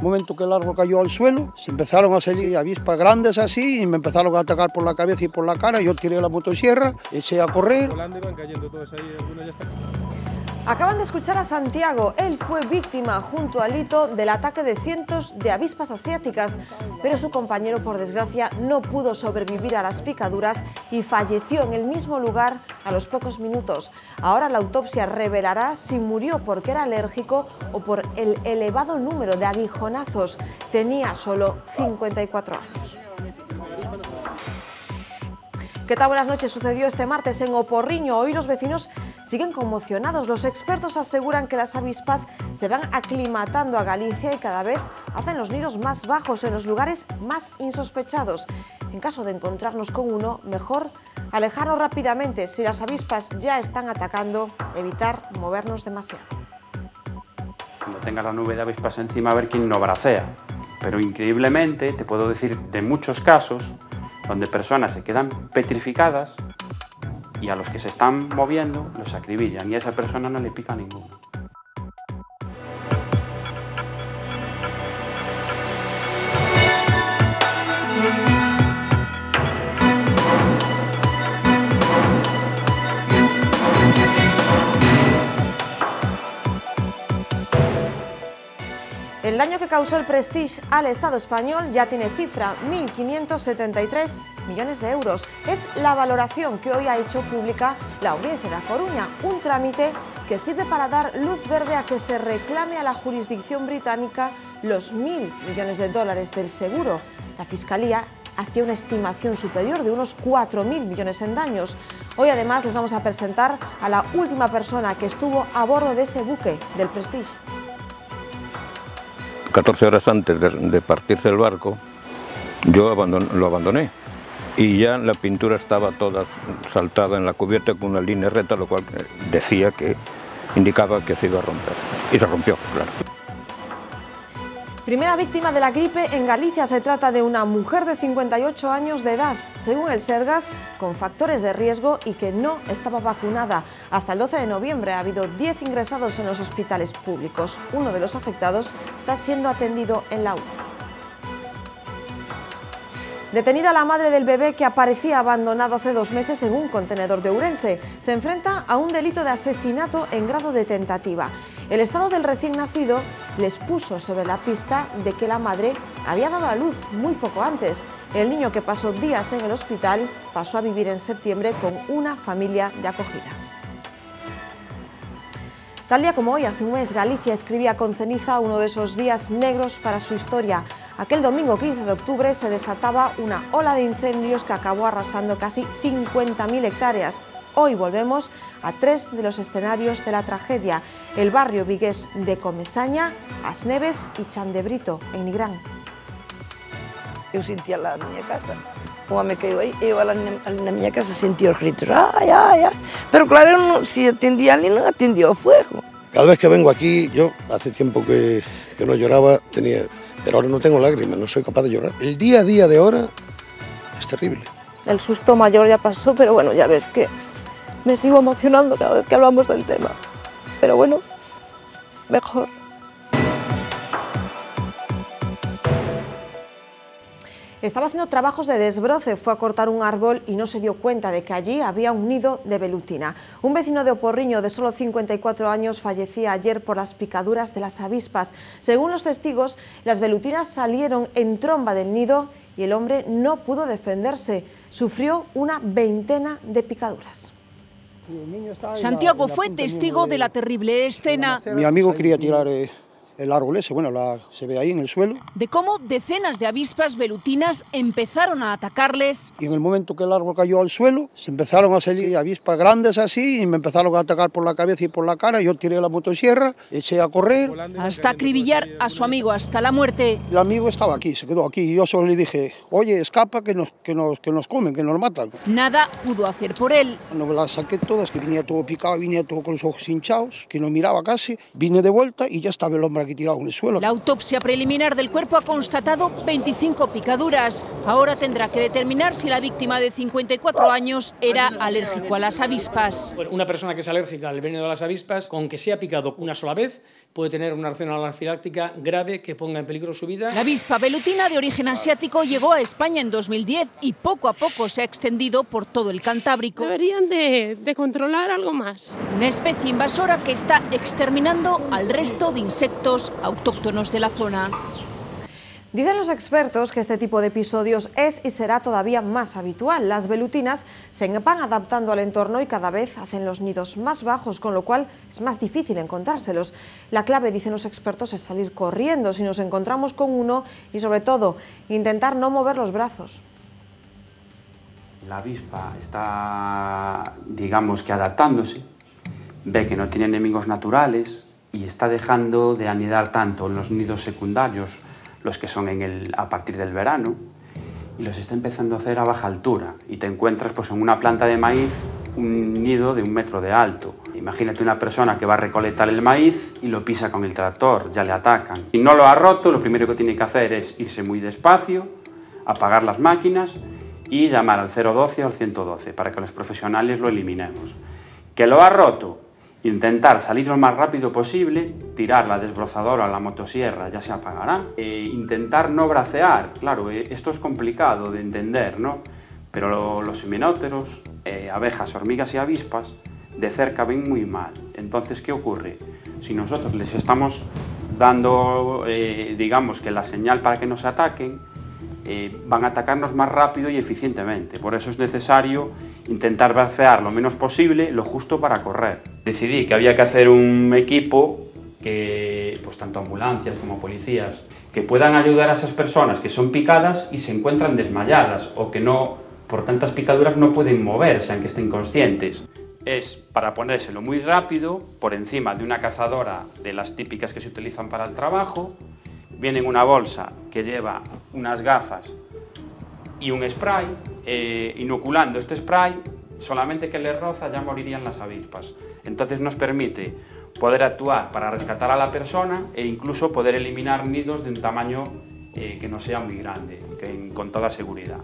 el momento que el árbol cayó al suelo, se empezaron a salir avispas grandes así y me empezaron a atacar por la cabeza y por la cara. Yo tiré la motosierra, eché a correr. Volando y van cayendo todas ahí, algunas ya están. Acaban de escuchar a Santiago. Él fue víctima, junto a Lito, del ataque de cientos de avispas asiáticas, pero su compañero, por desgracia, no pudo sobrevivir a las picaduras y falleció en el mismo lugar a los pocos minutos. Ahora la autopsia revelará si murió porque era alérgico o por el elevado número de aguijonazos. Tenía solo 54 años. ¿Qué tal? Buenas noches. Sucedió este martes en Oporriño. Hoy los vecinos siguen conmocionados. Los expertos aseguran que las avispas se van aclimatando a Galicia y cada vez hacen los nidos más bajos en los lugares más insospechados. En caso de encontrarnos con uno, mejor alejarnos rápidamente. Si las avispas ya están atacando, evitar movernos demasiado. Cuando tenga la nube de avispas encima, a ver quién no bracea. Pero increíblemente, te puedo decir de muchos casos donde personas se quedan petrificadas y a los que se están moviendo los acribillan y a esa persona no le pica ninguno. El daño que causó el Prestige al Estado español ya tiene cifra, 1.573 millones de euros. Es la valoración que hoy ha hecho pública la Audiencia de A Coruña, un trámite que sirve para dar luz verde a que se reclame a la jurisdicción británica los 1.000 millones de dólares del seguro. La Fiscalía hacía una estimación superior de unos 4.000 millones en daños. Hoy además les vamos a presentar a la última persona que estuvo a bordo de ese buque del Prestige. 14 horas antes de partirse el barco, yo lo abandoné y ya la pintura estaba toda saltada en la cubierta con una línea recta, lo cual decía que indicaba que se iba a romper. Y se rompió, claro. Primera víctima de la gripe en Galicia. Se trata de una mujer de 58 años de edad, según el Sergas, con factores de riesgo y que no estaba vacunada. Hasta el 12 de noviembre ha habido 10 ingresados en los hospitales públicos. Uno de los afectados está siendo atendido en la UCI. Detenida la madre del bebé que aparecía abandonado hace 2 meses en un contenedor de Ourense. Se enfrenta a un delito de asesinato en grado de tentativa. El estado del recién nacido les puso sobre la pista de que la madre había dado a luz muy poco antes. El niño, que pasó días en el hospital, pasó a vivir en septiembre con una familia de acogida. Tal día como hoy, hace un mes, Galicia escribía con ceniza uno de esos días negros para su historia. Aquel domingo 15 de octubre se desataba una ola de incendios que acabó arrasando casi 50.000 hectáreas. Hoy volvemos a 3 de los escenarios de la tragedia: el barrio vigués de Comesaña, As Neves y Chandebrito, en Nigrán. Eu sentía lá na miña casa, o home que aí, eu ali na miña casa sentía os gritos, ai, ai, ai. Pero claro, eu non, si atendía ali, non atendía o fuego. Cada vez que vengo aquí, yo hace tiempo que no lloraba, pero ahora no tengo lágrimas, no soy capaz de llorar. El día a día de ahora es terrible. El susto mayor ya pasó, pero bueno, ya ves que me sigo emocionando cada vez que hablamos del tema. Pero bueno, mejor. Estaba haciendo trabajos de desbroce, fue a cortar un árbol y no se dio cuenta de que allí había un nido de velutina. Un vecino de Oporriño de solo 54 años fallecía ayer por las picaduras de las avispas. Según los testigos, las velutinas salieron en tromba del nido y el hombre no pudo defenderse. Sufrió una veintena de picaduras. Santiago fue testigo de la terrible escena. Mi amigo quería tirar el árbol ese, bueno, se ve ahí en el suelo. De cómo decenas de avispas velutinas empezaron a atacarles. Y en el momento que el árbol cayó al suelo, se empezaron a salir avispas grandes así y me empezaron a atacar por la cabeza y por la cara. Yo tiré la motosierra, eché a correr. Hasta acribillar a su amigo hasta la muerte. El amigo estaba aquí, se quedó aquí y yo solo le dije, oye, escapa que nos comen, que nos matan. Nada pudo hacer por él. Cuando me las saqué todas, que venía todo picado, venía todo con los ojos hinchados, que no miraba casi, vine de vuelta y ya estaba el hombre aquí aquí tirado en el suelo. La autopsia preliminar del cuerpo ha constatado 25 picaduras. Ahora tendrá que determinar si la víctima de 54 años era alérgico a las avispas. Una persona que es alérgica al veneno de las avispas, con que sea picado una sola vez, puede tener una reacción anafiláctica grave que ponga en peligro su vida. La avispa velutina de origen asiático llegó a España en 2010 y poco a poco se ha extendido por todo el Cantábrico. Deberían de controlar algo más. Una especie invasora que está exterminando al resto de insectos autóctonos de la zona. Dicen los expertos que este tipo de episodios es y será todavía más habitual. Las velutinas se van adaptando al entorno y cada vez hacen los nidos más bajos, con lo cual es más difícil encontrárselos. La clave, dicen los expertos, es salir corriendo si nos encontramos con uno y, sobre todo, intentar no mover los brazos. La avispa está, digamos que adaptándose, ve que no tiene enemigos naturales y está dejando de anidar tanto en los nidos secundarios, los que son a partir del verano, y los está empezando a hacer a baja altura. Y te encuentras pues, en una planta de maíz un nido de 1 metro de alto. Imagínate una persona que va a recolectar el maíz y lo pisa con el tractor, ya le atacan. Si no lo ha roto, lo primero que tiene que hacer es irse muy despacio, apagar las máquinas y llamar al 012 o al 112 para que los profesionales lo eliminemos. ¿Que lo ha roto? Intentar salir lo más rápido posible, tirar la desbrozadora o la motosierra, ya se apagará. Intentar no bracear, claro, esto es complicado de entender, ¿no? Pero los himenópteros, abejas, hormigas y avispas, de cerca ven muy mal. Entonces, ¿qué ocurre? Si nosotros les estamos dando, digamos que la señal para que nos ataquen, van a atacarnos más rápido y eficientemente. Por eso es necesario intentar bracear lo menos posible, lo justo para correr. Decidí que había que hacer un equipo que, pues tanto ambulancias como policías, que puedan ayudar a esas personas que son picadas y se encuentran desmayadas o que no, por tantas picaduras no pueden moverse aunque estén conscientes. Es para ponérselo muy rápido, por encima de una cazadora de las típicas que se utilizan para el trabajo. Viene en una bolsa que lleva unas gafas y un spray, inoculando este spray, solamente que le roza ya morirían las avispas. Entonces nos permite poder actuar para rescatar a la persona e incluso poder eliminar nidos de un tamaño que no sea muy grande, con toda seguridad.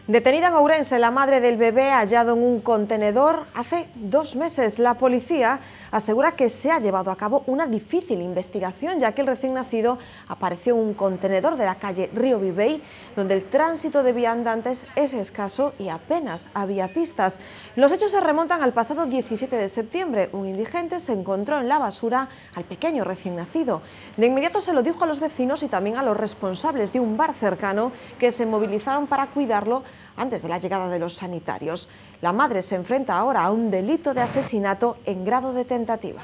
Detenida en Ourense la madre del bebé hallado en un contenedor hace 2 meses. La policía asegura que se ha llevado a cabo una difícil investigación, ya que el recién nacido apareció en un contenedor de la calle Río Vivey, donde el tránsito de viandantes es escaso y apenas había pistas. Los hechos se remontan al pasado 17 de septiembre. Un indigente se encontró en la basura al pequeño recién nacido. De inmediato se lo dijo a los vecinos y también a los responsables de un bar cercano, que se movilizaron para cuidarlo antes de la llegada de los sanitarios. La madre se enfrenta ahora a un delito de asesinato en grado de tentativa.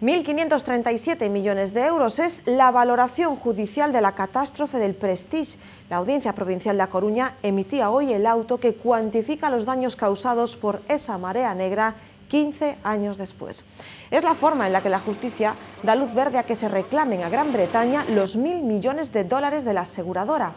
1.537 millones de euros es la valoración judicial de la catástrofe del Prestige. La Audiencia Provincial de A Coruña emitía hoy el auto que cuantifica los daños causados por esa marea negra 15 años después. Es la forma en la que la justicia da luz verde a que se reclamen a Gran Bretaña los 1.000 millones de dólares de la aseguradora.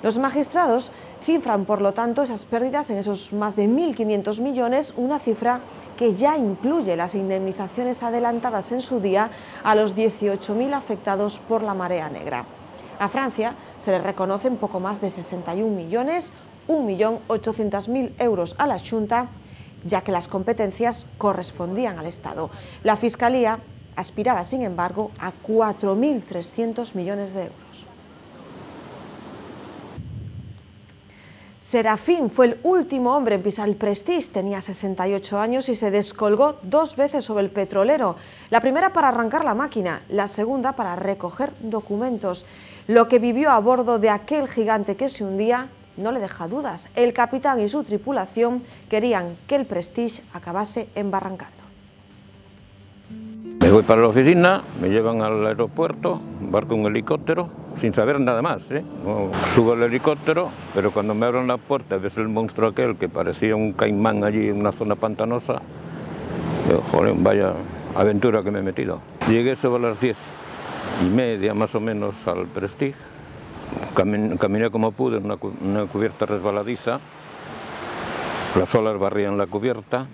Los magistrados cifran, por lo tanto, esas pérdidas en esos más de 1.500 millones, una cifra que ya incluye las indemnizaciones adelantadas en su día a los 18.000 afectados por la marea negra. A Francia se le reconocen poco más de 61 millones, 1.800.000 euros a la Xunta, ya que las competencias correspondían al Estado. La Fiscalía aspiraba, sin embargo, a 4.300 millones de euros. Serafín fue el último hombre en pisar el Prestige. Tenía 68 años y se descolgó 2 veces sobre el petrolero. La primera para arrancar la máquina, la segunda para recoger documentos. Lo que vivió a bordo de aquel gigante que se hundía no le deja dudas. El capitán y su tripulación querían que el Prestige acabase embarrancando. Me voy para la oficina, me llevan al aeropuerto, embarco un helicóptero, sin saber nada más, ¿eh? No, subo al helicóptero, pero cuando me abren la puerta ves el monstruo aquel que parecía un caimán allí en una zona pantanosa. Digo, joder, vaya aventura que me he metido. Llegué sobre las 10:30 más o menos al Prestige. Caminé como pude en una cubierta resbaladiza. Las olas barrían la cubierta.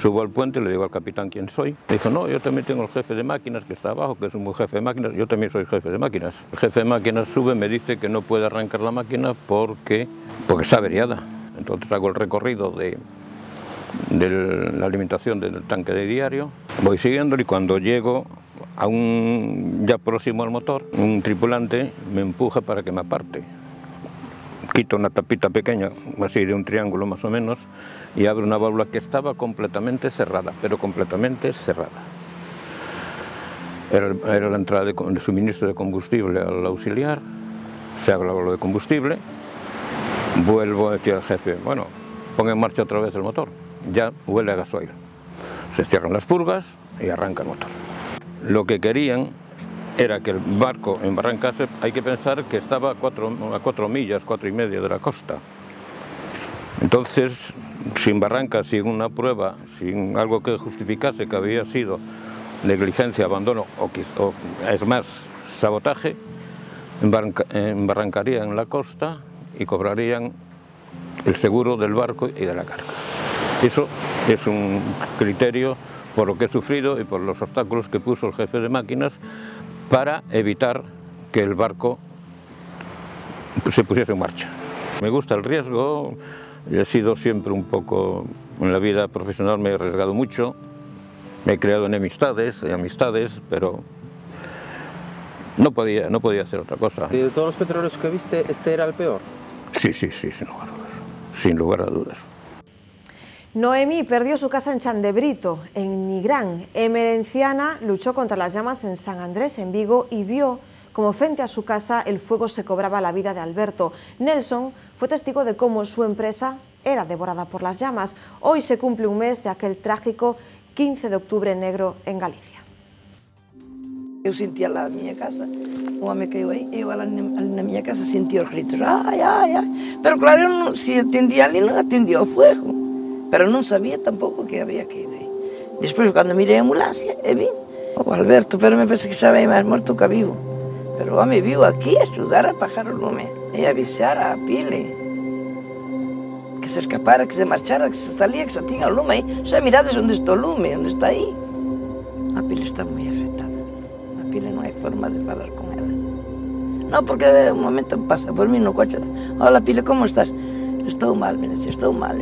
Subo al puente y le digo al capitán quién soy. Me dijo, no, yo también tengo el jefe de máquinas que está abajo, que es un buen jefe de máquinas. Yo también soy jefe de máquinas. El jefe de máquinas sube, me dice que no puede arrancar la máquina porque está averiada. Entonces hago el recorrido de la alimentación del tanque de diario. Voy siguiéndolo y cuando llego ya próximo al motor, un tripulante me empuja para que me aparte. Quita una tapita pequeña, así de un triángulo más o menos, y abre una válvula que estaba completamente cerrada, pero completamente cerrada. Era la entrada de suministro de combustible al auxiliar, se abre la válvula de combustible, vuelvo a decir al jefe, bueno, ponga en marcha otra vez el motor, ya huele a gasoil. Se cierran las purgas y arranca el motor. Lo que querían era que el barco embarrancase. Hay que pensar que estaba a 4 millas, 4,5 de la costa. Entonces, sin barranca, sin una prueba, sin algo que justificase que había sido negligencia, abandono o es más, sabotaje, embarrancarían en la costa y cobrarían el seguro del barco y de la carga. Eso es un criterio por lo que he sufrido y por los obstáculos que puso el jefe de máquinas para evitar que el barco se pusiese en marcha. Me gusta el riesgo, he sido siempre un poco, en la vida profesional me he arriesgado mucho, me he creado enemistades y amistades, pero no podía hacer otra cosa. ¿Y de todos los petróleos que viste, este era el peor? Sí, sin lugar a dudas. Noemí perdió su casa en Chandebrito, en Nigrán. Emerenciana luchó contra las llamas en San Andrés, en Vigo, y vio como frente a su casa el fuego se cobraba la vida de Alberto. Nelson fue testigo de cómo su empresa era devorada por las llamas. Hoy se cumple un mes de aquel trágico 15 de octubre negro en Galicia. Eu sentía lá a miña casa, un home caiu aí, eu ali na miña casa sentía os gritos, ai, ai, ai. Pero claro, eu non, se atendía ali non atendía o fuego, pero non sabía tampouco que había que ir aí. Despois, cando mirei a ambulancia, e vin o Alberto, pero me pensé que xa veio máis morto que vivo. Pero o home viu aquí a axudar a apagar o lume e avisar a pile que se escapara, que se marchara, que se salía, que xa tiña o lume aí. Xa mirades onde está o lume, onde está aí. A pile está moi afectada. A pile non hai forma de falar con ela. Non, porque un momento pasa por mí no coche. Hola, Pile, como estás? Estou mal, me dice, estou mal.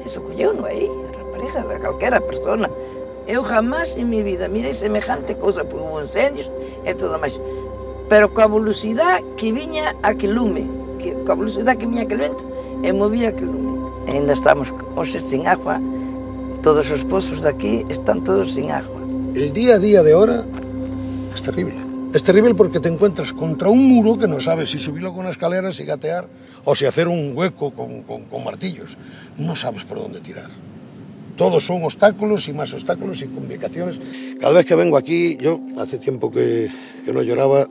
Iso colleu no aí, a rapariga de calquera persona. Eu jamás en mi vida mirei semejante cousa, por hubo incendios e todo máis. Pero coa velocidade que viña aquel lume, coa velocidade que viña aquel vento, e movía aquel lume. E ainda estamos hoxe sin agua, todos os pozos de aquí están todos sin agua. El día a día de ahora es terrible. Es terrible porque te encuentras contra un muro que no sabes si subirlo con escaleras, si gatear o si hacer un hueco con martillos. No sabes por dónde tirar. Todos son obstáculos y más obstáculos y complicaciones. Cada vez que vengo aquí, yo hace tiempo que no lloraba,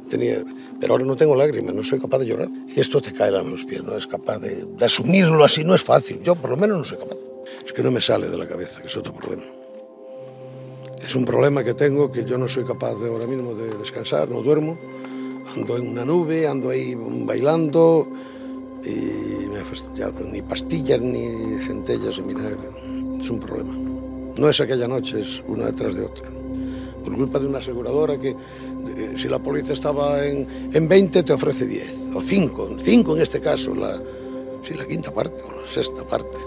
pero ahora no tengo lágrimas, no soy capaz de llorar. Y esto te cae a los pies, no es capaz de asumirlo así, no es fácil. Yo por lo menos no soy capaz. Es que no me sale de la cabeza, que es otro problema. Es un problema que tengo, que yo no soy capaz ahora mismo de descansar, no duermo, ando en una nube, ando ahí bailando y ya, ni pastillas ni centellas ni vinagre. Es un problema. No es aquella noche, es una detrás de otra. Por culpa de una aseguradora que si la póliza estaba en 20 te ofrece 10 o 5 en este caso, la quinta parte o la sexta parte.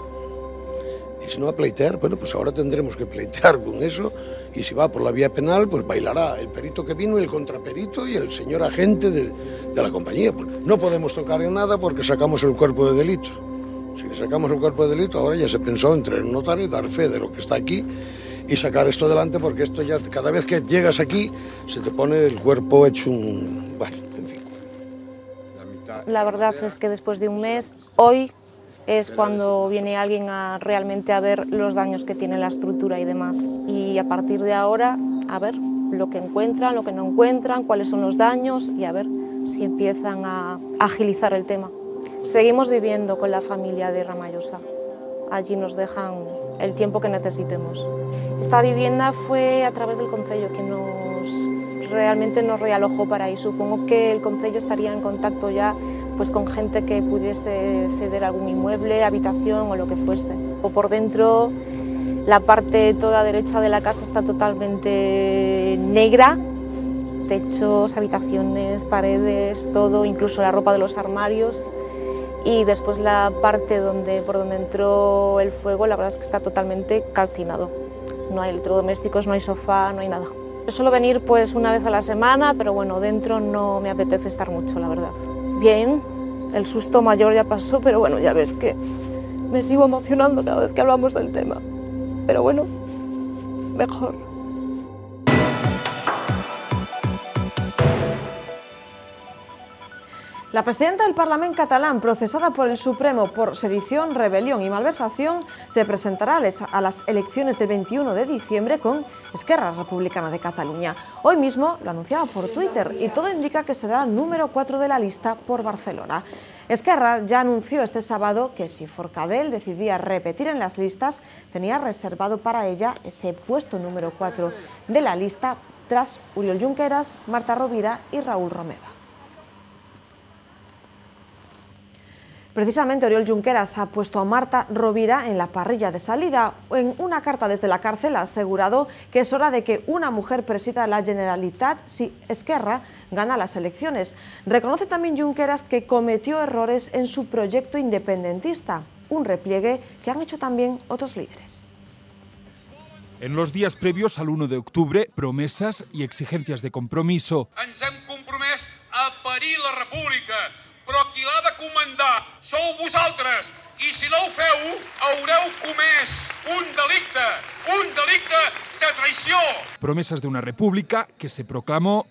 Y si no va a pleitear, bueno, pues ahora tendremos que pleitear con eso, y si va por la vía penal, pues bailará el perito que vino, el contraperito y el señor agente de la compañía. No podemos tocar en nada porque sacamos el cuerpo de delito. Si le sacamos el cuerpo de delito, ahora ya se pensó en traer un notario y dar fe de lo que está aquí y sacar esto adelante, porque esto ya, cada vez que llegas aquí, se te pone el cuerpo hecho un... Bueno, en fin. La verdad es que después de un mes, hoy es cuando viene alguien realmente a ver los daños que tiene la estructura y demás. Y a partir de ahora, a ver lo que encuentran, lo que no encuentran, cuáles son los daños y a ver si empiezan a agilizar el tema. Seguimos viviendo con la familia de Ramallosa. Allí nos dejan el tiempo que necesitemos. Esta vivienda fue a través del concello que realmente nos realojó para ahí. Supongo que el concello estaría en contacto ya pues con gente que pudiese ceder algún inmueble, habitación o lo que fuese. Por dentro, la parte toda derecha de la casa está totalmente negra, techos, habitaciones, paredes, todo, incluso la ropa de los armarios. Y después la parte por donde entró el fuego, la verdad es que está totalmente calcinado. No hay electrodomésticos, no hay sofá, no hay nada. Suelo venir pues una vez a la semana, pero bueno, dentro no me apetece estar mucho, la verdad. Bien, el susto mayor ya pasó, pero bueno, ya ves que me sigo emocionando cada vez que hablamos del tema. Pero bueno, mejor. La presidenta del Parlament catalán, procesada por el Supremo por sedición, rebelión y malversación, se presentará a las elecciones del 21 de diciembre con Esquerra Republicana de Cataluña. Hoy mismo lo anunciaba por Twitter y todo indica que será el número 4 de la lista por Barcelona. Esquerra ya anunció este sábado que si Forcadell decidía repetir en las listas, tenía reservado para ella ese puesto número 4 de la lista tras Oriol Junqueras, Marta Rovira y Raúl Romeva. Precisamente Oriol Junqueras ha puesto a Marta Rovira en la parrilla de salida. En una carta desde la cárcel ha asegurado que es hora de que una mujer presida la Generalitat si Esquerra gana las elecciones. Reconoce también Junqueras que cometió errores en su proyecto independentista, un repliegue que han hecho también otros líderes. En los días previos al 1 de octubre, promesas y exigencias de compromiso. Ens hem compromès a parir la república, però qui l'ha de comandar sou vosaltres, i si no ho feu, haureu comès un delicte de traïció. Promesas de una república que se proclamó,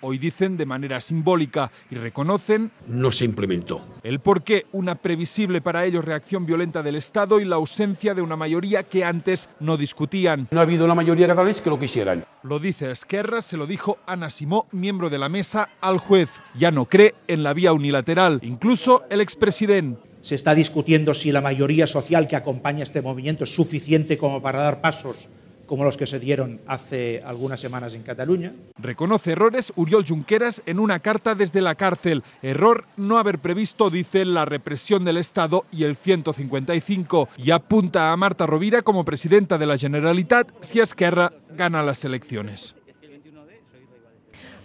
hoy dicen de manera simbólica y reconocen no se implementó. El porqué, una previsible para ellos reacción violenta del Estado y la ausencia de una mayoría que antes no discutían. No ha habido una mayoría de catalanes que lo quisieran. Lo dice Esquerra, se lo dijo Anna Simó, miembro de la mesa, al juez. Ya no cree en la vía unilateral, incluso el expresidente. Se está discutiendo si la mayoría social que acompaña este movimiento es suficiente como para dar pasos como los que se dieron hace algunas semanas en Cataluña. Reconoce errores Oriol Junqueras en una carta desde la cárcel. Error no haber previsto, dice, la represión del Estado y el 155. Y apunta a Marta Rovira como presidenta de la Generalitat si Esquerra gana las elecciones.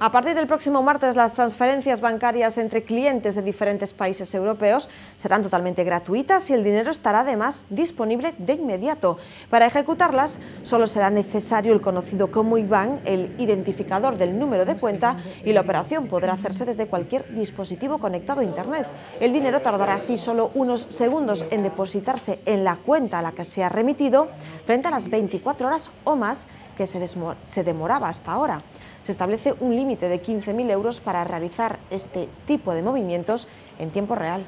A partir del próximo martes, las transferencias bancarias entre clientes de diferentes países europeos serán totalmente gratuitas y el dinero estará además disponible de inmediato. Para ejecutarlas, solo será necesario el conocido como IBAN, el identificador del número de cuenta, y la operación podrá hacerse desde cualquier dispositivo conectado a Internet. El dinero tardará así solo unos segundos en depositarse en la cuenta a la que se ha remitido, frente a las 24 horas o más que se demoraba hasta ahora. Se establece un límite de 15.000 euros para realizar este tipo de movimientos en tiempo real.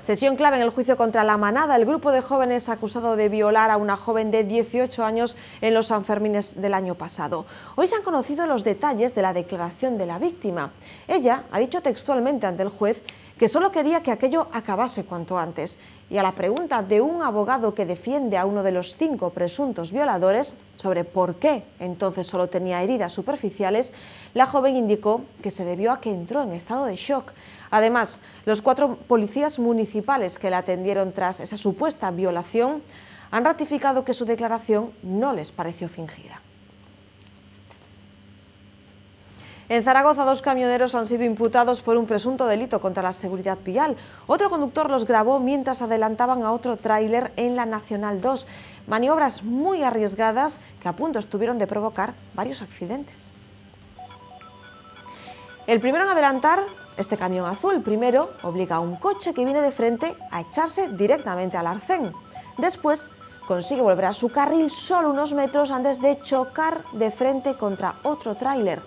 Sesión clave en el juicio contra La Manada, el grupo de jóvenes acusado de violar a una joven de 18 años en los Sanfermines del año pasado. Hoy se han conocido los detalles de la declaración de la víctima. Ella ha dicho textualmente ante el juez que solo quería que aquello acabase cuanto antes. Y a la pregunta de un abogado que defiende a uno de los 5 presuntos violadores sobre por qué entonces solo tenía heridas superficiales, la joven indicó que se debió a que entró en estado de shock. Además, los 4 policías municipales que la atendieron tras esa supuesta violación han ratificado que su declaración no les pareció fingida. En Zaragoza, 2 camioneros han sido imputados por un presunto delito contra la seguridad vial. Otro conductor los grabó mientras adelantaban a otro tráiler en la Nacional 2. Maniobras muy arriesgadas que a punto estuvieron de provocar varios accidentes. El primero en adelantar, este camión azul, primero obliga a un coche que viene de frente a echarse directamente al arcén. Después consigue volver a su carril solo unos metros antes de chocar de frente contra otro tráiler.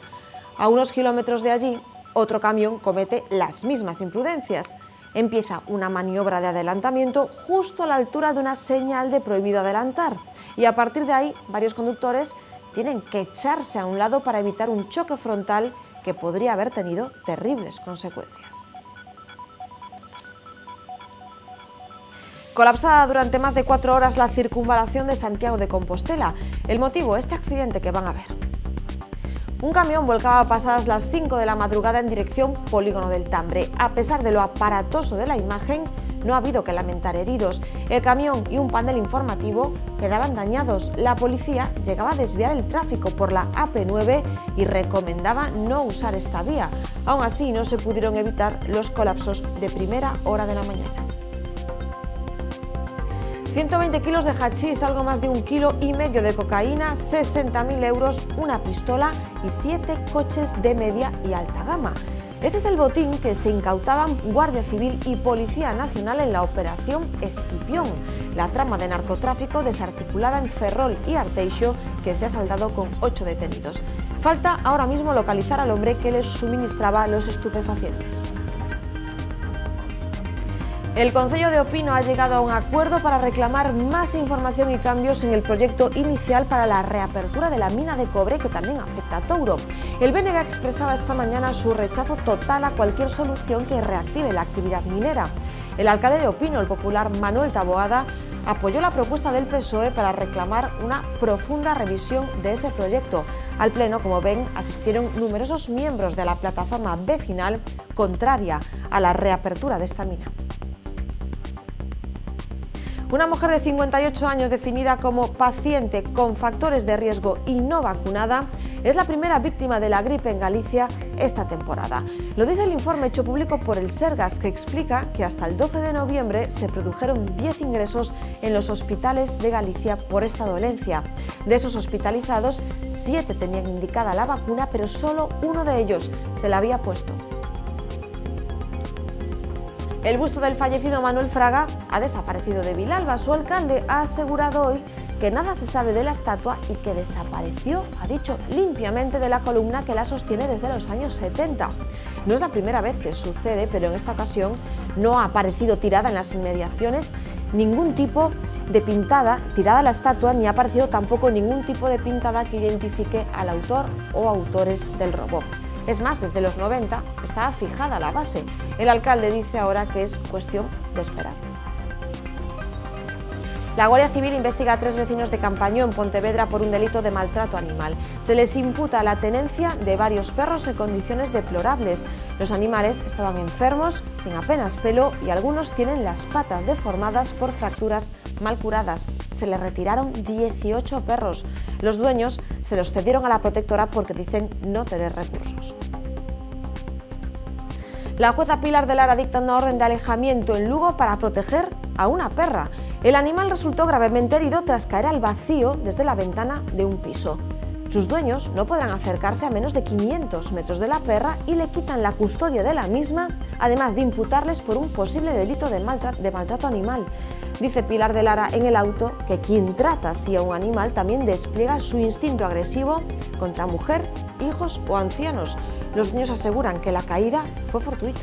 A unos kilómetros de allí, otro camión comete las mismas imprudencias. Empieza una maniobra de adelantamiento justo a la altura de una señal de prohibido adelantar. Y a partir de ahí, varios conductores tienen que echarse a un lado para evitar un choque frontal que podría haber tenido terribles consecuencias. Colapsada durante más de 4 horas la circunvalación de Santiago de Compostela. El motivo, este accidente que van a ver. Un camión volcaba pasadas las 5 de la madrugada en dirección Polígono del Tambre. A pesar de lo aparatoso de la imagen, no ha habido que lamentar heridos. El camión y un panel informativo quedaban dañados. La policía llegaba a desviar el tráfico por la AP9 y recomendaba no usar esta vía. Aún así, no se pudieron evitar los colapsos de primera hora de la mañana. 120 kilos de hachís, algo más de 1,5 kilos de cocaína, 60.000 euros, una pistola y 7 coches de media y alta gama. Este es el botín que se incautaban Guardia Civil y Policía Nacional en la operación Escipión, la trama de narcotráfico desarticulada en Ferrol y Arteixo, que se ha saldado con 8 detenidos. Falta ahora mismo localizar al hombre que les suministraba los estupefacientes. El Concello de Opino ha llegado a un acuerdo para reclamar más información y cambios en el proyecto inicial para la reapertura de la mina de cobre que también afecta a Touro. El BNG expresaba esta mañana su rechazo total a cualquier solución que reactive la actividad minera. El alcalde de Opino, el popular Manuel Taboada, apoyó la propuesta del PSOE para reclamar una profunda revisión de ese proyecto. Al pleno, como ven, asistieron numerosos miembros de la plataforma vecinal contraria a la reapertura de esta mina. Una mujer de 58 años definida como paciente con factores de riesgo y no vacunada es la primera víctima de la gripe en Galicia esta temporada. Lo dice el informe hecho público por el Sergas, que explica que hasta el 12 de noviembre se produjeron 10 ingresos en los hospitales de Galicia por esta dolencia. De esos hospitalizados, 7 tenían indicada la vacuna, pero solo uno de ellos se la había puesto. El busto del fallecido Manuel Fraga ha desaparecido de Vilalba. Su alcalde ha asegurado hoy que nada se sabe de la estatua y que desapareció, ha dicho, limpiamente de la columna que la sostiene desde los años 70. No es la primera vez que sucede, pero en esta ocasión no ha aparecido tirada en las inmediaciones ningún tipo de pintada tirada a la estatua, ni ha aparecido tampoco ningún tipo de pintada que identifique al autor o autores del robo. Es más, desde los 90 estaba fijada la base. El alcalde dice ahora que es cuestión de esperar. La Guardia Civil investiga a 3 vecinos de Campañó, en Pontevedra, por un delito de maltrato animal. Se les imputa la tenencia de varios perros en condiciones deplorables. Los animales estaban enfermos, sin apenas pelo, y algunos tienen las patas deformadas por fracturas mal curadas. Se les retiraron 18 perros. Los dueños se los cedieron a la protectora porque dicen no tener recursos. La jueza Pilar de Lara dicta una orden de alejamiento en Lugo para proteger a una perra. El animal resultó gravemente herido tras caer al vacío desde la ventana de un piso. Sus dueños no podrán acercarse a menos de 500 metros de la perra y le quitan la custodia de la misma, además de imputarles por un posible delito de maltrato animal. Dice Pilar de Lara en el auto que quien trata así a un animal también despliega su instinto agresivo contra mujer, hijos o ancianos. Los niños aseguran que la caída fue fortuita.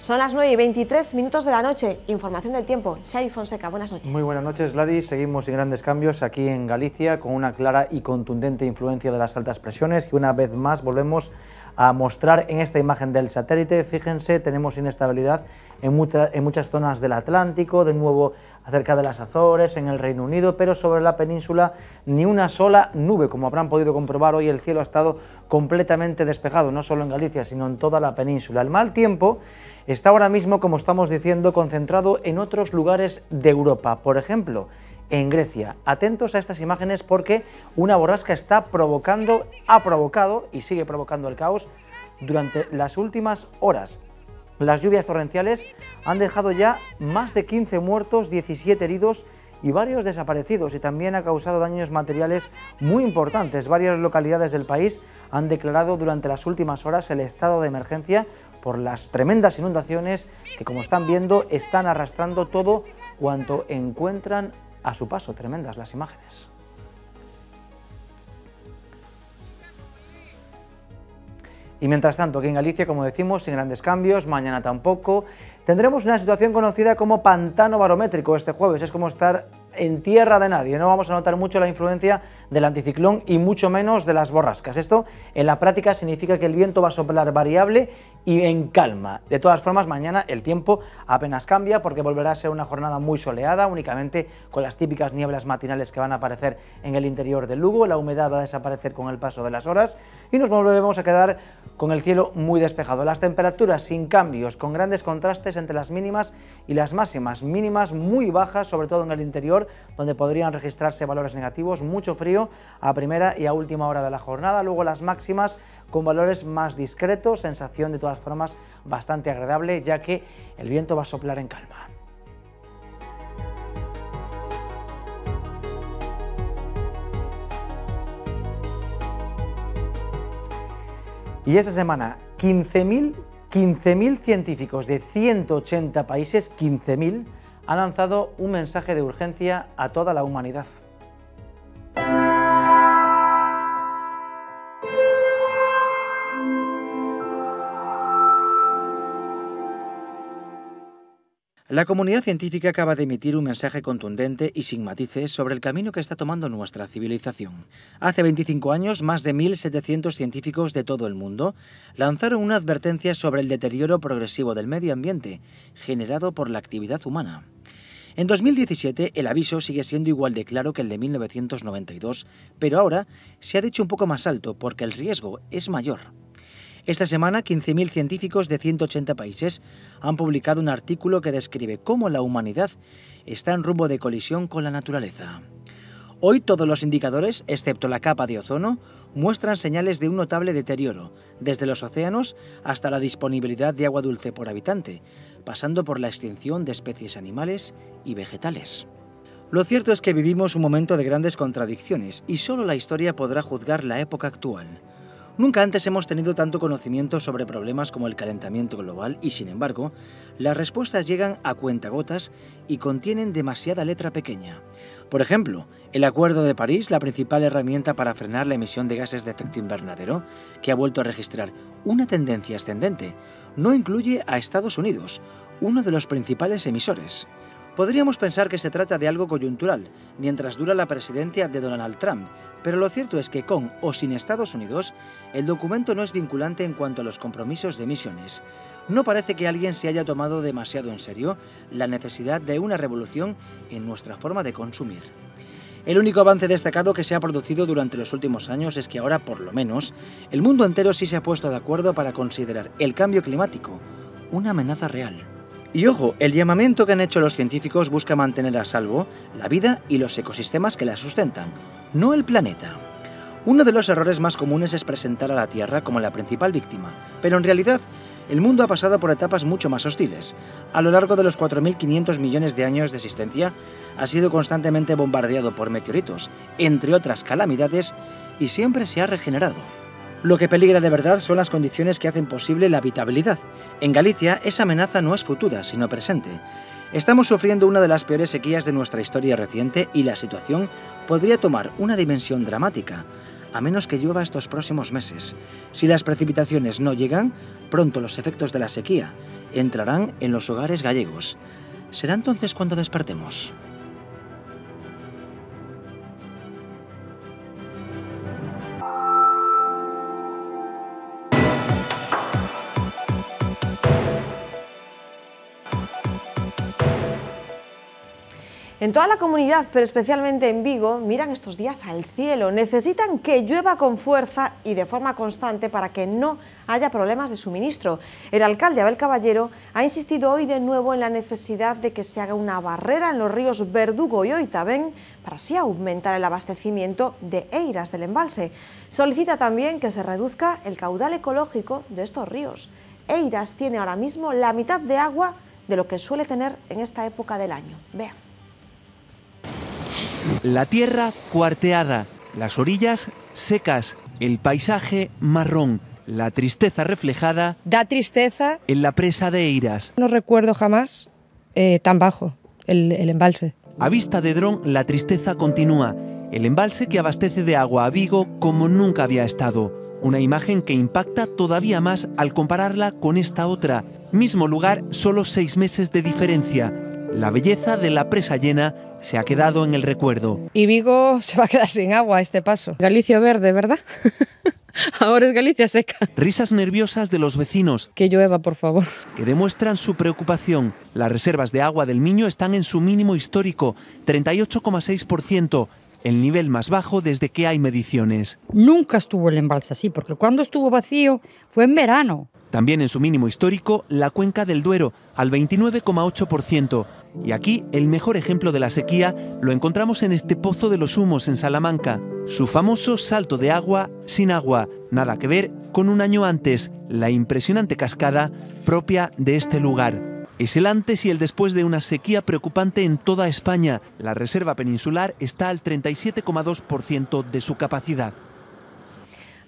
Son las 9:23 de la noche. Información del tiempo. Xavi Fonseca, buenas noches. Muy buenas noches, Gladys. Seguimos sin grandes cambios aquí en Galicia, con una clara y contundente influencia de las altas presiones, y una vez más volvemos a mostrar en esta imagen del satélite. Fíjense, tenemos inestabilidad en muchas zonas del Atlántico, de nuevo acerca de las Azores, en el Reino Unido, pero sobre la península ni una sola nube. Como habrán podido comprobar, hoy el cielo ha estado completamente despejado, no solo en Galicia, sino en toda la península. El mal tiempo está ahora mismo, como estamos diciendo, concentrado en otros lugares de Europa, por ejemplo, en Grecia. Atentos a estas imágenes porque una borrasca ha provocado y sigue provocando el caos durante las últimas horas. Las lluvias torrenciales han dejado ya más de 15 muertos, 17 heridos y varios desaparecidos, y también ha causado daños materiales muy importantes. Varias localidades del país han declarado durante las últimas horas el estado de emergencia por las tremendas inundaciones que, como están viendo, están arrastrando todo cuanto encuentran a su paso. Tremendas las imágenes. Y mientras tanto, aquí en Galicia, como decimos, sin grandes cambios, mañana tampoco. Tendremos una situación conocida como pantano barométrico este jueves. Es como estar en tierra de nadie. No vamos a notar mucho la influencia del anticiclón y mucho menos de las borrascas. Esto en la práctica significa que el viento va a soplar variable y en calma. De todas formas, mañana el tiempo apenas cambia porque volverá a ser una jornada muy soleada, únicamente con las típicas nieblas matinales que van a aparecer en el interior del Lugo. La humedad va a desaparecer con el paso de las horas y nos volveremos a quedar con el cielo muy despejado. Las temperaturas sin cambios, con grandes contrastes entre las mínimas y las máximas. Mínimas muy bajas, sobre todo en el interior, donde podrían registrarse valores negativos, mucho frío a primera y a última hora de la jornada. Luego las máximas con valores más discretos, sensación de todas formas bastante agradable, ya que el viento va a soplar en calma. Y esta semana 15.000 científicos de 180 países, 15.000, han lanzado un mensaje de urgencia a toda la humanidad. La comunidad científica acaba de emitir un mensaje contundente y sin matices sobre el camino que está tomando nuestra civilización. Hace 25 años, más de 1.700 científicos de todo el mundo lanzaron una advertencia sobre el deterioro progresivo del medio ambiente generado por la actividad humana. En 2017 el aviso sigue siendo igual de claro que el de 1992, pero ahora se ha dicho un poco más alto porque el riesgo es mayor. Esta semana, 15.000 científicos de 180 países han publicado un artículo que describe cómo la humanidad está en rumbo de colisión con la naturaleza. Hoy todos los indicadores, excepto la capa de ozono, muestran señales de un notable deterioro, desde los océanos hasta la disponibilidad de agua dulce por habitante, pasando por la extinción de especies animales y vegetales. Lo cierto es que vivimos un momento de grandes contradicciones y solo la historia podrá juzgar la época actual. Nunca antes hemos tenido tanto conocimiento sobre problemas como el calentamiento global y, sin embargo, las respuestas llegan a cuentagotas y contienen demasiada letra pequeña. Por ejemplo, el Acuerdo de París, la principal herramienta para frenar la emisión de gases de efecto invernadero, que ha vuelto a registrar una tendencia ascendente, no incluye a Estados Unidos, uno de los principales emisores. Podríamos pensar que se trata de algo coyuntural, mientras dura la presidencia de Donald Trump, pero lo cierto es que con o sin Estados Unidos, el documento no es vinculante en cuanto a los compromisos de emisiones. No parece que alguien se haya tomado demasiado en serio la necesidad de una revolución en nuestra forma de consumir. El único avance destacado que se ha producido durante los últimos años es que ahora, por lo menos, el mundo entero sí se ha puesto de acuerdo para considerar el cambio climático una amenaza real. Y ojo, el llamamiento que han hecho los científicos busca mantener a salvo la vida y los ecosistemas que la sustentan, no el planeta. Uno de los errores más comunes es presentar a la Tierra como la principal víctima, pero en realidad el mundo ha pasado por etapas mucho más hostiles. A lo largo de los 4.500 millones de años de existencia, ha sido constantemente bombardeado por meteoritos, entre otras calamidades, y siempre se ha regenerado. Lo que peligra de verdad son las condiciones que hacen posible la habitabilidad. En Galicia, esa amenaza no es futura, sino presente. Estamos sufriendo una de las peores sequías de nuestra historia reciente y la situación podría tomar una dimensión dramática, a menos que llueva estos próximos meses. Si las precipitaciones no llegan, pronto los efectos de la sequía entrarán en los hogares gallegos. ¿Será entonces cuando despertemos? En toda la comunidad, pero especialmente en Vigo, miran estos días al cielo. Necesitan que llueva con fuerza y de forma constante para que no haya problemas de suministro. El alcalde Abel Caballero ha insistido hoy de nuevo en la necesidad de que se haga una barrera en los ríos Verdugo y Oitabén para así aumentar el abastecimiento de Eiras del embalse. Solicita también que se reduzca el caudal ecológico de estos ríos. Eiras tiene ahora mismo la mitad de agua de lo que suele tener en esta época del año. Vean. La tierra cuarteada, las orillas secas, el paisaje marrón, la tristeza reflejada da tristeza en la presa de Eiras. No recuerdo jamás tan bajo el embalse. A vista de dron la tristeza continúa, el embalse que abastece de agua a Vigo como nunca había estado. Una imagen que impacta todavía más al compararla con esta otra. Mismo lugar, solo 6 meses de diferencia. La belleza de la presa llena se ha quedado en el recuerdo. Y Vigo se va a quedar sin agua a este paso. Galicia verde, ¿verdad? Ahora es Galicia seca. Risas nerviosas de los vecinos. Que llueva, por favor. Que demuestran su preocupación. Las reservas de agua del Miño están en su mínimo histórico, 38,6%, el nivel más bajo desde que hay mediciones. Nunca estuvo el embalse así, porque cuando estuvo vacío fue en verano. También en su mínimo histórico, la cuenca del Duero, al 29,8%. Y aquí, el mejor ejemplo de la sequía lo encontramos en este Pozo de los Humos, en Salamanca. Su famoso salto de agua sin agua, nada que ver con un año antes, la impresionante cascada propia de este lugar. Es el antes y el después de una sequía preocupante en toda España. La reserva peninsular está al 37,2% de su capacidad.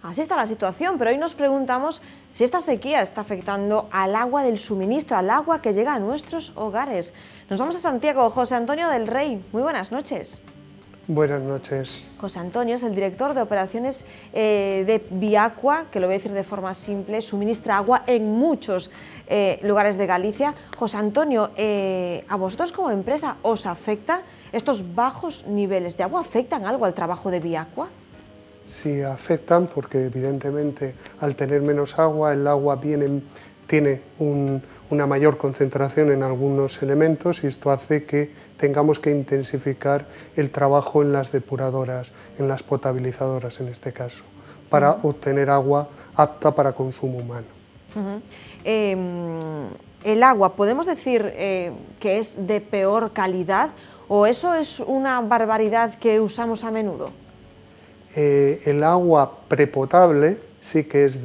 Así está la situación, pero hoy nos preguntamos si esta sequía está afectando al agua del suministro, al agua que llega a nuestros hogares. Nos vamos a Santiago. José Antonio del Rey, muy buenas noches. Buenas noches. José Antonio es el director de operaciones de Viacua, que lo voy a decir de forma simple, suministra agua en muchos lugares de Galicia. José Antonio, ¿a vosotros como empresa os afecta estos bajos niveles de agua? ¿Afectan algo al trabajo de Viacua? Sí, afectan porque evidentemente al tener menos agua, el agua tiene una mayor concentración en algunos elementos y esto hace que tengamos que intensificar el trabajo en las depuradoras, en las potabilizadoras en este caso, para obtener agua apta para consumo humano. El agua, ¿podemos decir que es de peor calidad o eso es una barbaridad que usamos a menudo? El agua prepotable sí que es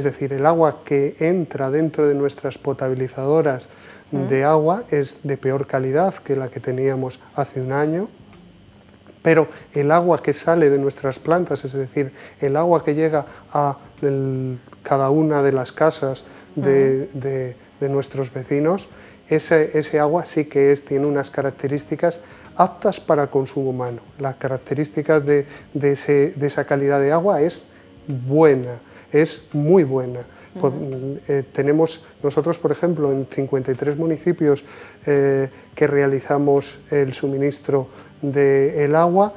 decir, el agua que entra dentro de nuestras potabilizadoras de agua es de peor calidad que la que teníamos hace un año, pero el agua que sale de nuestras plantas, es decir, el agua que llega a cada una de las casas de nuestros vecinos, ese agua sí que tiene unas características aptas para consumo humano. Las características de esa calidad de agua es buena, es muy buena. Tenemos nosotros, por ejemplo, en 53 municipios que realizamos el suministro del agua,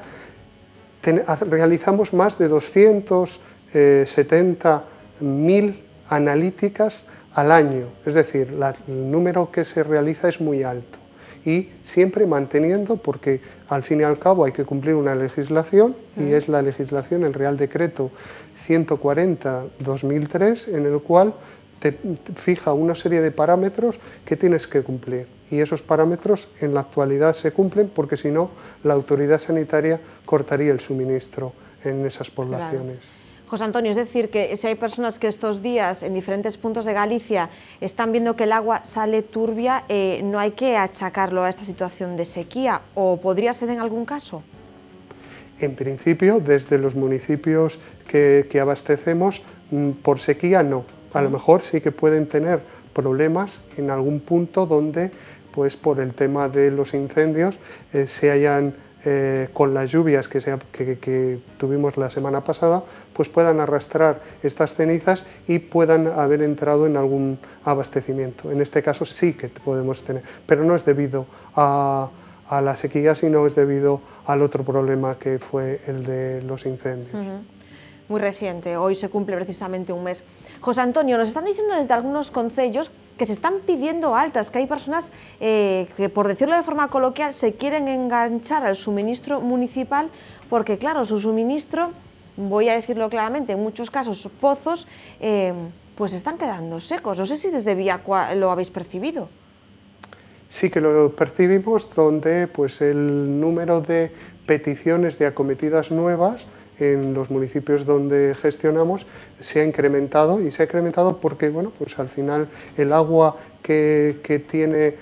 realizamos más de 270.000 analíticas al año, es decir, el número que se realiza es muy alto. Y siempre manteniendo, porque al fin y al cabo hay que cumplir una legislación, y es la legislación, el Real Decreto 140/2003, en el cual te fija una serie de parámetros que tienes que cumplir. Y esos parámetros en la actualidad se cumplen porque si no, la autoridad sanitaria cortaría el suministro en esas poblaciones. Claro. José Antonio, es decir, que si hay personas que estos días en diferentes puntos de Galicia están viendo que el agua sale turbia, ¿no hay que achacarlo a esta situación de sequía o podría ser en algún caso? En principio, desde los municipios que abastecemos, por sequía no. A lo mejor sí que pueden tener problemas en algún punto donde, pues por el tema de los incendios, se hayan con las lluvias que tuvimos la semana pasada, pues puedan arrastrar estas cenizas y puedan haber entrado en algún abastecimiento. En este caso sí que podemos tener, pero no es debido a la sequía, sino es debido al otro problema que fue el de los incendios. Muy reciente, hoy se cumple precisamente un mes. José Antonio, nos están diciendo desde algunos concellos que se están pidiendo altas, que hay personas que, por decirlo de forma coloquial, se quieren enganchar al suministro municipal porque, claro, su suministro, voy a decirlo claramente, en muchos casos pozos, pues están quedando secos. No sé si desde Viacua lo habéis percibido. Sí que lo percibimos, donde pues el número de peticiones de acometidas nuevas en los municipios donde gestionamos se ha incrementado, y se ha incrementado porque, bueno, pues al final el agua que tiene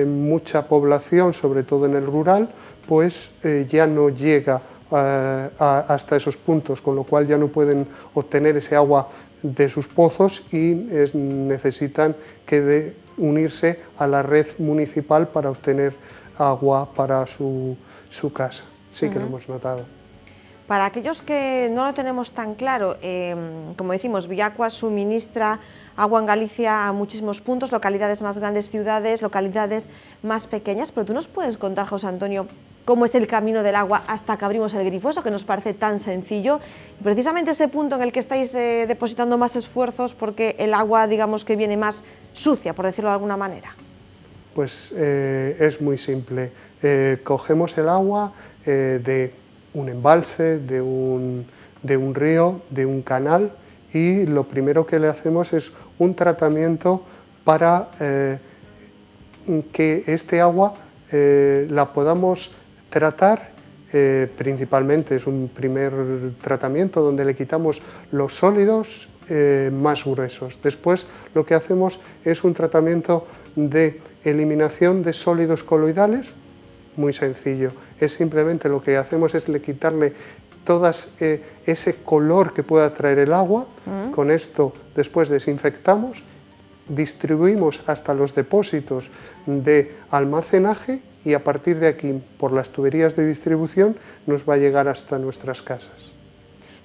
mucha población, sobre todo en el rural, pues ya no llega hasta esos puntos, con lo cual ya no pueden obtener ese agua de sus pozos y necesitan unirse a la red municipal para obtener agua para su casa. Sí que lo hemos notado. Para aquellos que no lo tenemos tan claro, como decimos, Villacuas suministra agua en Galicia a muchísimos puntos, localidades más grandes, ciudades, localidades más pequeñas, pero tú nos puedes contar, José Antonio, cómo es el camino del agua hasta que abrimos el grifo, eso que nos parece tan sencillo, y precisamente ese punto en el que estáis depositando más esfuerzos porque el agua, digamos, que viene más sucia, por decirlo de alguna manera. Pues es muy simple, cogemos el agua de un embalse, de un río, de un canal, y lo primero que le hacemos es un tratamiento para que este agua la podamos tratar. Principalmente es un primer tratamiento donde le quitamos los sólidos más gruesos. Después lo que hacemos es un tratamiento de eliminación de sólidos coloidales, muy sencillo. Es simplemente lo que hacemos es quitarle todas ese color que pueda traer el agua. Con esto después desinfectamos, distribuimos hasta los depósitos de almacenaje y a partir de aquí, por las tuberías de distribución, nos va a llegar hasta nuestras casas.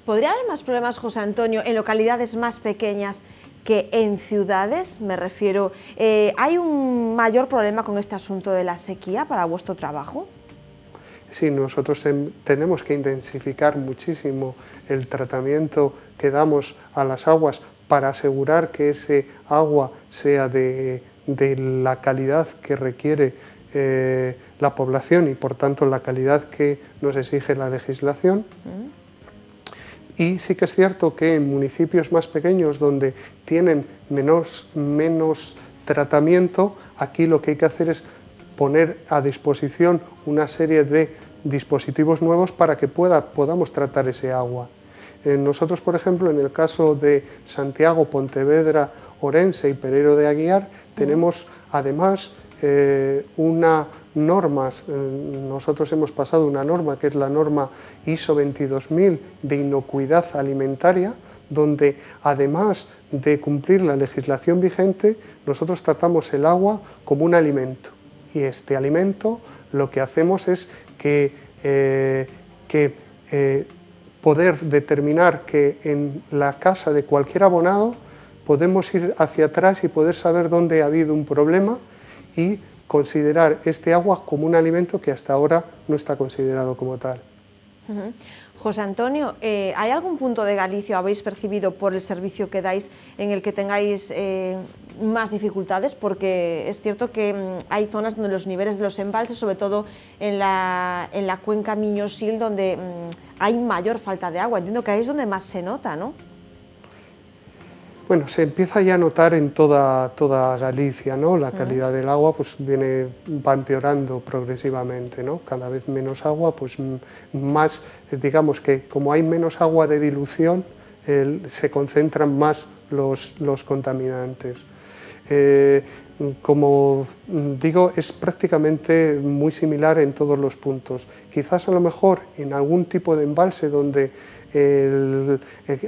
¿Podría haber más problemas, José Antonio, en localidades más pequeñas que en ciudades? Me refiero, ¿hay un mayor problema con este asunto de la sequía para vuestro trabajo? Sí, nosotros tenemos que intensificar muchísimo el tratamiento que damos a las aguas para asegurar que ese agua sea de la calidad que requiere la población y por tanto la calidad que nos exige la legislación. Y sí que es cierto que en municipios más pequeños donde tienen menos tratamiento, aquí lo que hay que hacer es poner a disposición una serie de dispositivos nuevos para que podamos tratar ese agua. Nosotros, por ejemplo, en el caso de Santiago, Pontevedra, Orense y Pereiro de Aguiar, tenemos además una norma. Nosotros hemos pasado una norma que es la norma ISO 22000 de inocuidad alimentaria, donde además de cumplir la legislación vigente, nosotros tratamos el agua como un alimento. Y este alimento lo que hacemos es poder determinar que en la casa de cualquier abonado podemos ir hacia atrás y poder saber dónde ha habido un problema y considerar este agua como un alimento que hasta ahora no está considerado como tal. José Antonio, ¿hay algún punto de Galicia, habéis percibido por el servicio que dais, en el que tengáis más dificultades? Porque es cierto que hay zonas donde los niveles de los embalses, sobre todo en la cuenca Miño-Sil, donde hay mayor falta de agua. Entiendo que ahí es donde más se nota, ¿no? Bueno, se empieza ya a notar en toda Galicia, ¿no? La calidad del agua pues va empeorando progresivamente, ¿no? Cada vez menos agua, pues más, digamos que como hay menos agua de dilución, se concentran más los contaminantes. Como digo, es prácticamente muy similar en todos los puntos. Quizás a lo mejor en algún tipo de embalse donde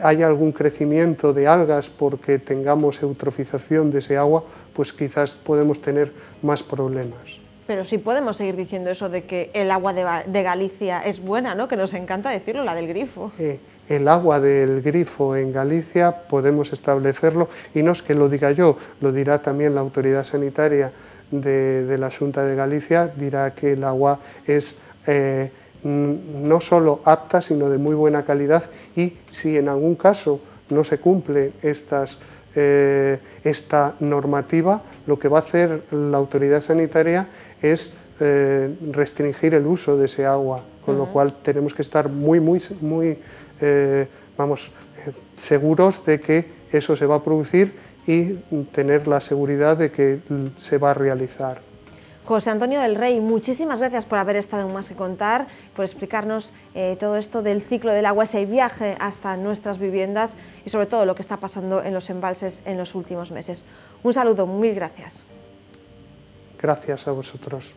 haya algún crecimiento de algas porque tengamos eutrofización de ese agua, pues quizás podemos tener más problemas. Pero sí podemos seguir diciendo eso de que el agua de Galicia es buena, ¿no? Que nos encanta decirlo, la del grifo. El agua del grifo en Galicia podemos establecerlo, y no es que lo diga yo, lo dirá también la autoridad sanitaria de la Xunta de Galicia, dirá que el agua es no solo apta, sino de muy buena calidad, y si en algún caso no se cumple esta normativa, lo que va a hacer la autoridad sanitaria es restringir el uso de ese agua, con lo cual tenemos que estar muy seguros de que eso se va a producir y tener la seguridad de que se va a realizar. José Antonio del Rey, muchísimas gracias por haber estado en Más que Contar, por explicarnos todo esto del ciclo del agua, ese viaje hasta nuestras viviendas y sobre todo lo que está pasando en los embalses en los últimos meses. Un saludo, mil gracias. Gracias a vosotros.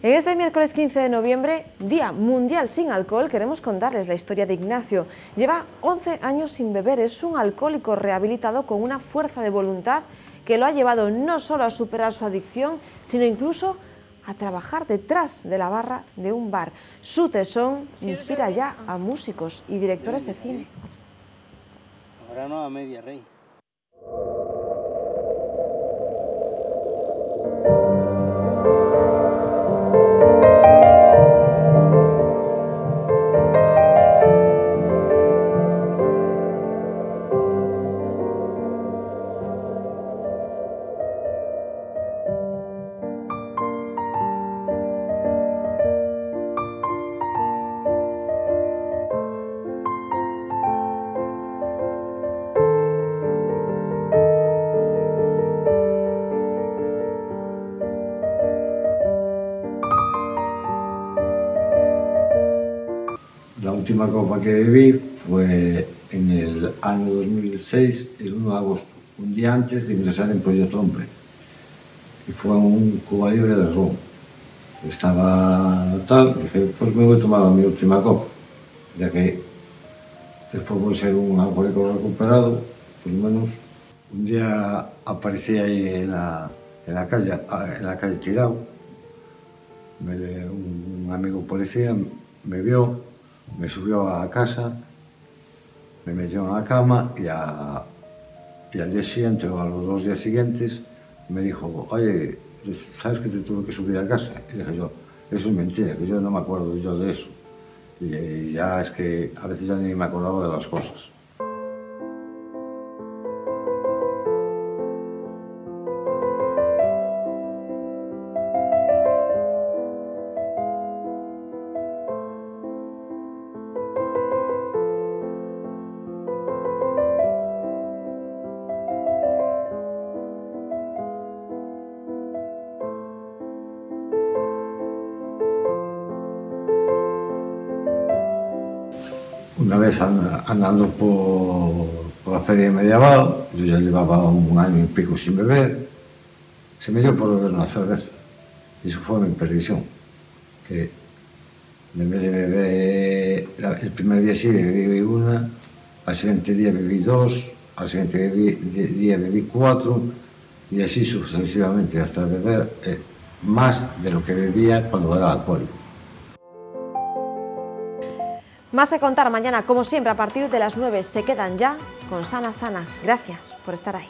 En este miércoles 15 de noviembre, Día Mundial sin Alcohol, queremos contarles la historia de Ignacio. Lleva 11 años sin beber, es un alcohólico rehabilitado con una fuerza de voluntad que lo ha llevado no solo a superar su adicción, sino incluso a trabajar detrás de la barra de un bar. Su tesón inspira ya a músicos y directores de cine. Ahora no a media rey. La última copa que bebí fue en el año 2006, el 1 de agosto, un día antes de ingresar en Proyecto Hombre. Y fue un Cuba Libre de ron. Estaba tal, dije, pues me voy a tomar mi última copa, ya que después voy a ser un alcohólico recuperado, por lo menos. Un día aparecí ahí en la calle tirado. Un amigo policía me vio, me subió a casa, me metió en la cama y al día siguiente o a los 2 días siguientes me dijo, oye, ¿sabes que te tuve que subir a casa? Y dije yo, eso es mentira, que yo no me acuerdo yo de eso. Y ya es que a veces ya ni me acordaba de las cosas. Una vez andando por la feria medieval, yo ya llevaba un año y pico sin beber, se me dio por beber una cerveza. Y eso fue mi perdición. Que en vez de beber, el primer día sí bebí una, al siguiente día bebí 2, al siguiente día bebí 4, y así sucesivamente hasta beber más de lo que bebía cuando era alcohólico. Más a contar mañana, como siempre, a partir de las 9. Se quedan ya con Sana Sana. Gracias por estar ahí.